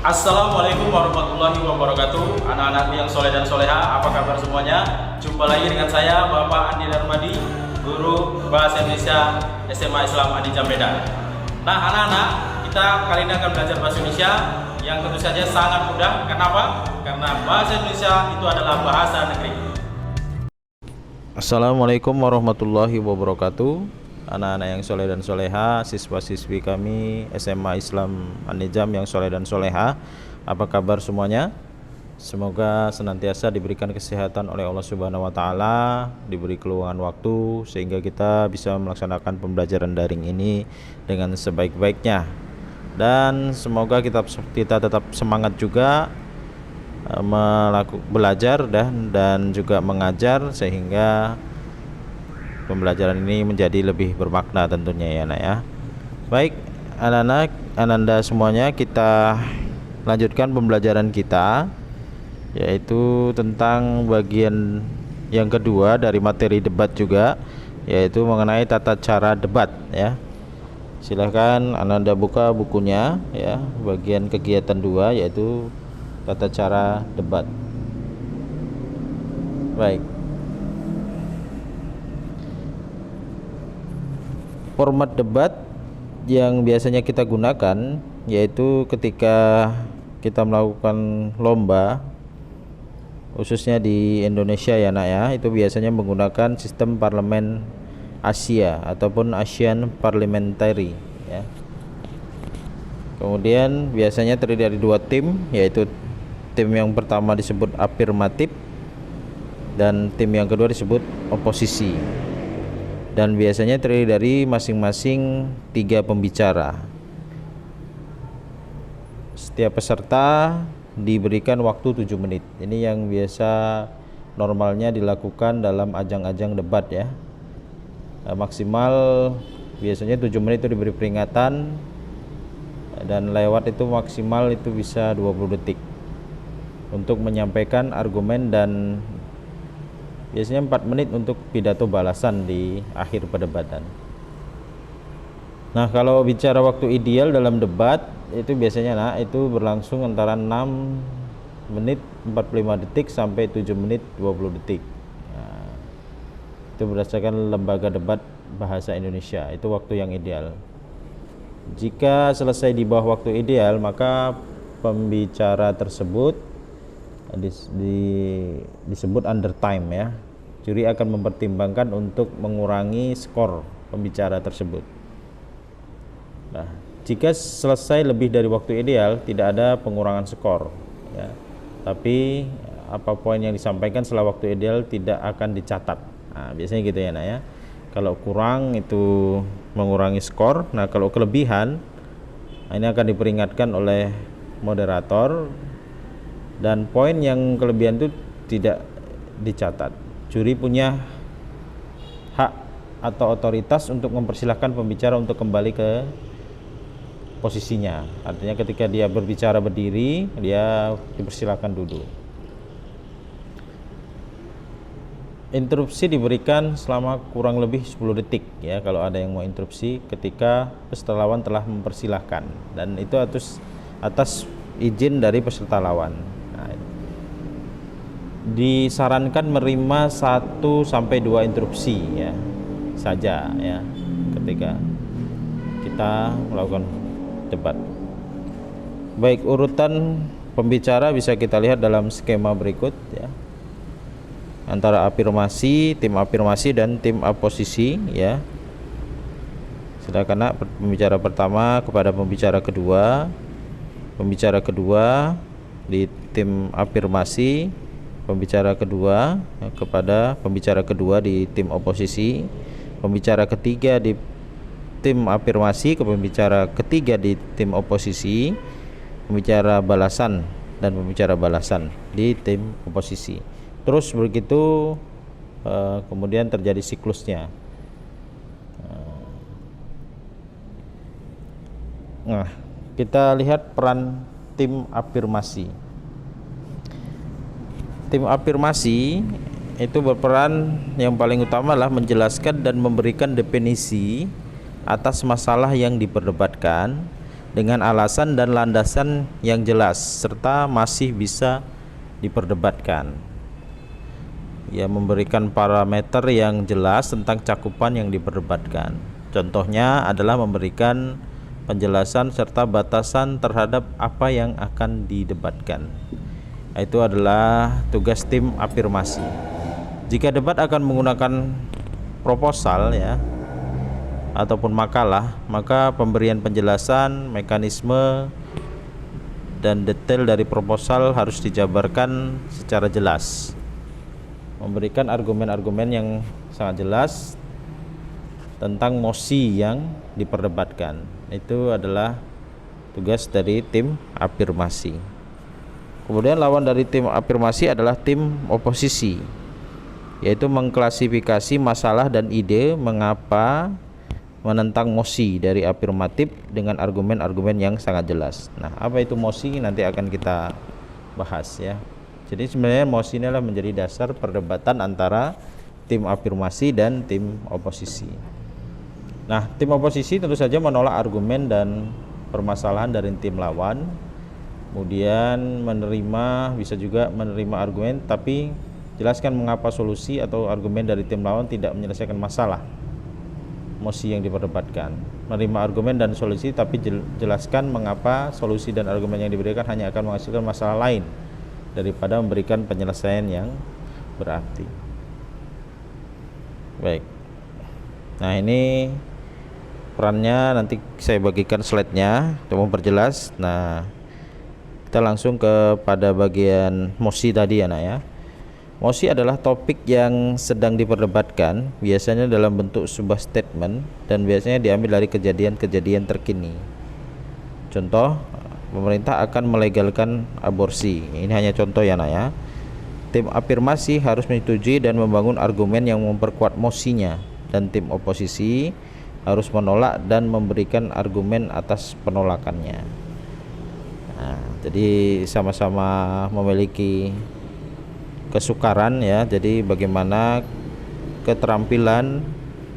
Assalamualaikum warahmatullahi wabarakatuh. Anak-anak yang soleh dan soleha, apa kabar semuanya? Jumpa lagi dengan saya Bapak Andi Darmadi, Guru Bahasa Indonesia SMA Islam Adi Medan. Nah anak-anak, kita kali ini akan belajar Bahasa Indonesia yang tentu saja sangat mudah. Kenapa? Karena Bahasa Indonesia itu adalah bahasa negeri. Assalamualaikum warahmatullahi wabarakatuh. Anak-anak yang soleh dan soleha, siswa-siswi kami SMA Islam An-Nizam yang soleh dan soleha, apa kabar semuanya? Semoga senantiasa diberikan kesehatan oleh Allah Subhanahu wa Ta'ala, diberi keluangan waktu sehingga kita bisa melaksanakan pembelajaran daring ini dengan sebaik-baiknya. Dan semoga kita tetap semangat juga belajar dan juga mengajar sehingga pembelajaran ini menjadi lebih bermakna tentunya ya anak ya. Baik anak-anak, ananda semuanya, kita lanjutkan pembelajaran kita, yaitu tentang bagian yang kedua dari materi debat juga, yaitu mengenai tata cara debat ya. Silahkan ananda buka bukunya ya, bagian kegiatan 2 yaitu tata cara debat. Baik, format debat yang biasanya kita gunakan yaitu ketika kita melakukan lomba, khususnya di Indonesia ya nak ya, itu biasanya menggunakan sistem parlemen Asia ataupun Asian Parliamentary ya. Kemudian biasanya terdiri dari 2 tim, yaitu tim yang pertama disebut afirmatif dan tim yang kedua disebut oposisi. Dan biasanya terdiri dari masing-masing 3 pembicara. Setiap peserta diberikan waktu 7 menit. Ini yang biasa normalnya dilakukan dalam ajang-ajang debat ya. Maksimal biasanya 7 menit itu diberi peringatan, dan lewat itu maksimal itu bisa 20 detik untuk menyampaikan argumen, dan biasanya 4 menit untuk pidato balasan di akhir perdebatan. Nah, kalau bicara waktu ideal dalam debat itu biasanya itu berlangsung antara 6 menit 45 detik sampai 7 menit 20 detik. Nah, itu berdasarkan Lembaga Debat Bahasa Indonesia, itu waktu yang ideal. Jika selesai di bawah waktu ideal, maka pembicara tersebut disebut under time ya. Juri akan mempertimbangkan untuk mengurangi skor pembicara tersebut. Nah, jika selesai lebih dari waktu ideal, tidak ada pengurangan skor ya. Tapi apa poin yang disampaikan setelah waktu ideal tidak akan dicatat. Nah, biasanya gitu ya nak ya. Kalau kurang itu mengurangi skor. Nah, kalau kelebihan ini akan diperingatkan oleh moderator, dan poin yang kelebihan itu tidak dicatat. Juri punya hak atau otoritas untuk mempersilahkan pembicara untuk kembali ke posisinya. Artinya ketika dia berbicara berdiri, dia dipersilahkan duduk. Interupsi diberikan selama kurang lebih 10 detik ya, kalau ada yang mau interupsi ketika peserta lawan telah mempersilahkan, dan itu atas izin dari peserta lawan. Nah, disarankan menerima 1 sampai 2 interupsi ya saja ya ketika kita melakukan debat. Baik, urutan pembicara bisa kita lihat dalam skema berikut ya. Antara tim afirmasi dan tim oposisi ya. Silakan nak, pembicara pertama kepada pembicara kedua di tim afirmasi, pembicara kedua kepada pembicara kedua di tim oposisi, pembicara ketiga di tim afirmasi ke pembicara ketiga di tim oposisi, pembicara balasan dan pembicara balasan di tim oposisi. Terus begitu kemudian terjadi siklusnya. Nah, kita lihat peran tim afirmasi. Tim afirmasi itu berperan yang paling utama adalah menjelaskan dan memberikan definisi atas masalah yang diperdebatkan, dengan alasan dan landasan yang jelas serta masih bisa diperdebatkan. Ya, memberikan parameter yang jelas tentang cakupan yang diperdebatkan. Contohnya adalah memberikan penjelasan serta batasan terhadap apa yang akan didebatkan. Itu adalah tugas tim afirmasi. Jika debat akan menggunakan proposal ya ataupun makalah, maka pemberian penjelasan, mekanisme dan detail dari proposal harus dijabarkan secara jelas. Memberikan argumen-argumen yang sangat jelas tentang mosi yang diperdebatkan. Itu adalah tugas dari tim afirmasi. Kemudian lawan dari tim afirmasi adalah tim oposisi, yaitu mengklasifikasi masalah dan ide mengapa menentang mosi dari afirmatif dengan argumen-argumen yang sangat jelas. Nah, apa itu mosi nanti akan kita bahas ya. Jadi sebenarnya mosi ini adalah menjadi dasar perdebatan antara tim afirmasi dan tim oposisi. Nah, tim oposisi tentu saja menolak argumen dan permasalahan dari tim lawan. Kemudian bisa juga menerima argumen tapi jelaskan mengapa solusi atau argumen dari tim lawan tidak menyelesaikan masalah mosi yang diperdebatkan. Menerima argumen dan solusi tapi jelaskan mengapa solusi dan argumen yang diberikan hanya akan menghasilkan masalah lain daripada memberikan penyelesaian yang berarti. Baik. Nah, ini perannya nanti saya bagikan slide-nya untuk memperjelas. Nah, kita langsung kepada bagian mosi tadi ya, Nak ya. Mosi adalah topik yang sedang diperdebatkan, biasanya dalam bentuk sebuah statement dan biasanya diambil dari kejadian-kejadian terkini. Contoh, pemerintah akan melegalkan aborsi. Ini hanya contoh ya, Nak ya. Tim afirmasi harus menyetujui dan membangun argumen yang memperkuat mosinya, dan tim oposisi harus menolak dan memberikan argumen atas penolakannya. Nah, jadi sama-sama memiliki kesukaran ya. Jadi bagaimana keterampilan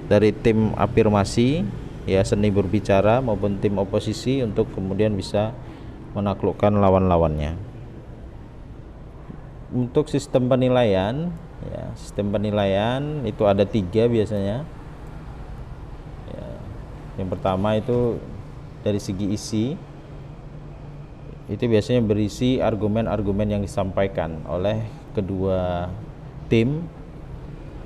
dari tim afirmasi ya, seni berbicara, maupun tim oposisi untuk kemudian bisa menaklukkan lawan-lawannya. Untuk sistem penilaian ya, sistem penilaian itu ada 3 biasanya ya. Yang pertama itu dari segi isi, itu biasanya berisi argumen-argumen yang disampaikan oleh kedua tim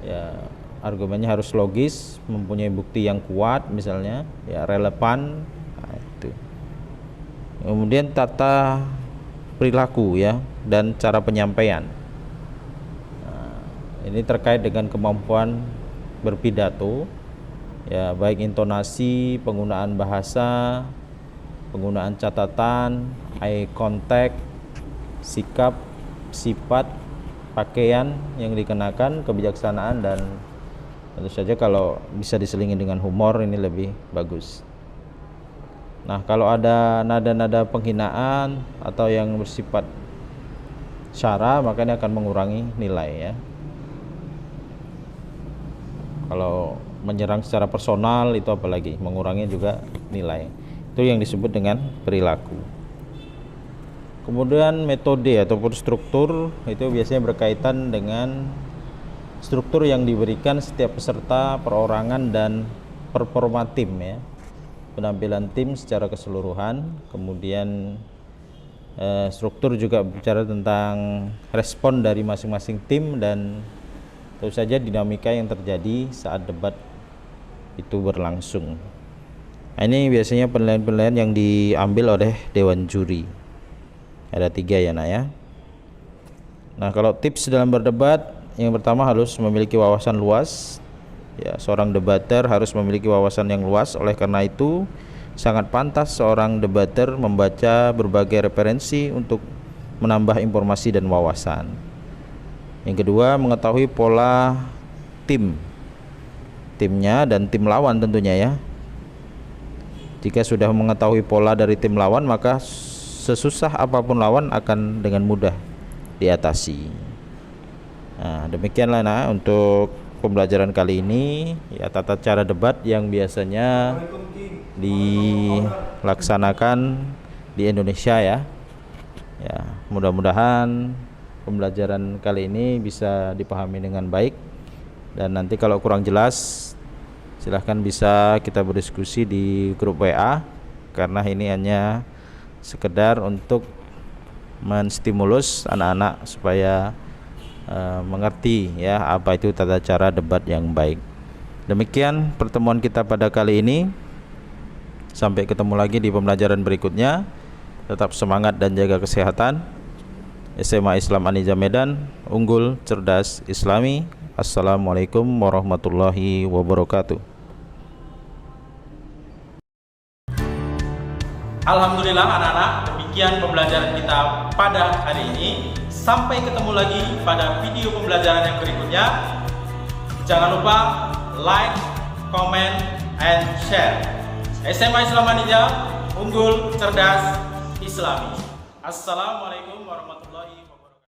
ya. Argumennya harus logis, mempunyai bukti yang kuat misalnya ya, relevan. Nah, itu. Kemudian tata perilaku ya dan cara penyampaian. Nah, ini terkait dengan kemampuan berpidato ya, baik intonasi, penggunaan bahasa, penggunaan catatan, eye contact, sikap, sifat, pakaian yang dikenakan, kebijaksanaan, dan tentu saja kalau bisa diselingi dengan humor ini lebih bagus. Nah, kalau ada nada-nada penghinaan atau yang bersifat syara, maka ini akan mengurangi nilai ya. Kalau menyerang secara personal itu apalagi mengurangi juga nilai. Itu yang disebut dengan perilaku. Kemudian metode ataupun struktur itu biasanya berkaitan dengan struktur yang diberikan setiap peserta, perorangan, dan performa tim ya. Penampilan tim secara keseluruhan. Kemudian struktur juga bicara tentang respon dari masing-masing tim dan tentu saja dinamika yang terjadi saat debat itu berlangsung. Nah, ini biasanya penilaian-penilaian yang diambil oleh dewan juri. Ada 3 ya, Nak ya. Nah, kalau tips dalam berdebat, yang pertama harus memiliki wawasan luas. Ya, seorang debater harus memiliki wawasan yang luas. Oleh karena itu, sangat pantas seorang debater membaca berbagai referensi untuk menambah informasi dan wawasan. Yang kedua, mengetahui pola timnya dan tim lawan tentunya ya. Jika sudah mengetahui pola dari tim lawan, maka sesusah apapun lawan akan dengan mudah diatasi. Nah, demikianlah untuk pembelajaran kali ini ya, tata cara debat yang biasanya dilaksanakan di Indonesia ya. Ya, mudah-mudahan pembelajaran kali ini bisa dipahami dengan baik, dan nanti kalau kurang jelas silahkan bisa kita berdiskusi di grup WA, karena ini hanya sekedar untuk menstimulus anak-anak supaya mengerti ya apa itu tata cara debat yang baik. Demikian pertemuan kita pada kali ini. Sampai ketemu lagi di pembelajaran berikutnya. Tetap semangat dan jaga kesehatan. SMA Islam Anija Medan, unggul, cerdas, Islami. Assalamualaikum warahmatullahi wabarakatuh. Alhamdulillah anak-anak, demikian pembelajaran kita pada hari ini. Sampai ketemu lagi pada video pembelajaran yang berikutnya. Jangan lupa like, comment, and share. SMA Islam Anija, unggul, cerdas, Islami. Assalamualaikum warahmatullahi wabarakatuh.